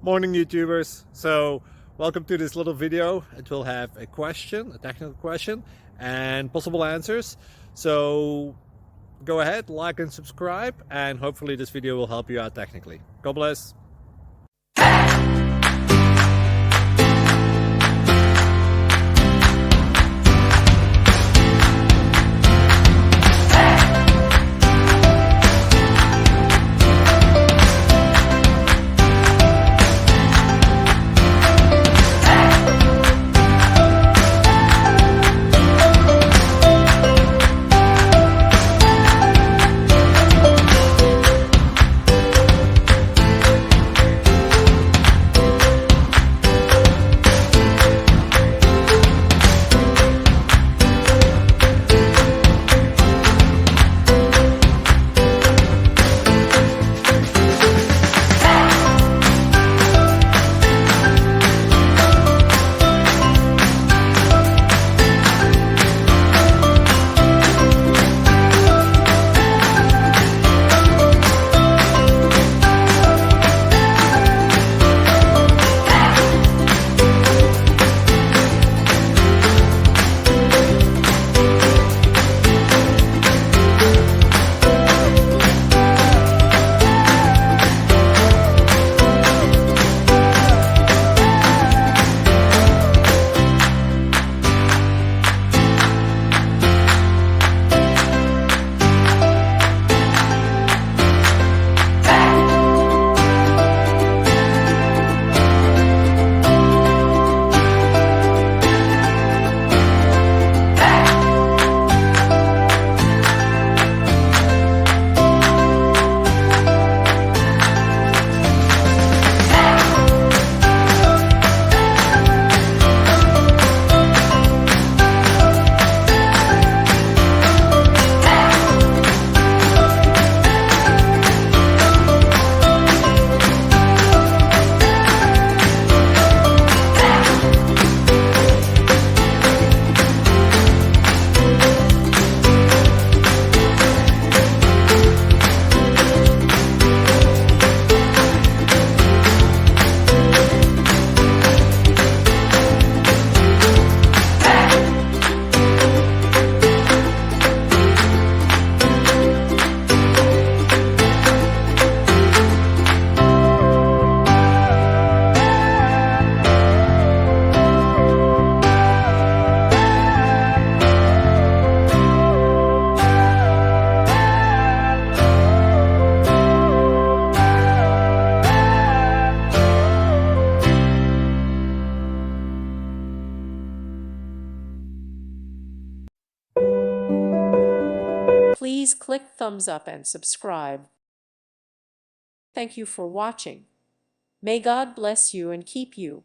Morning YouTubers. So welcome to this little video. It will have a question, a technical question, and possible answers. So go ahead, like and subscribe, and hopefully this video will help you out technically. God bless. Please click thumbs up and subscribe. Thank you for watching. May God bless you and keep you.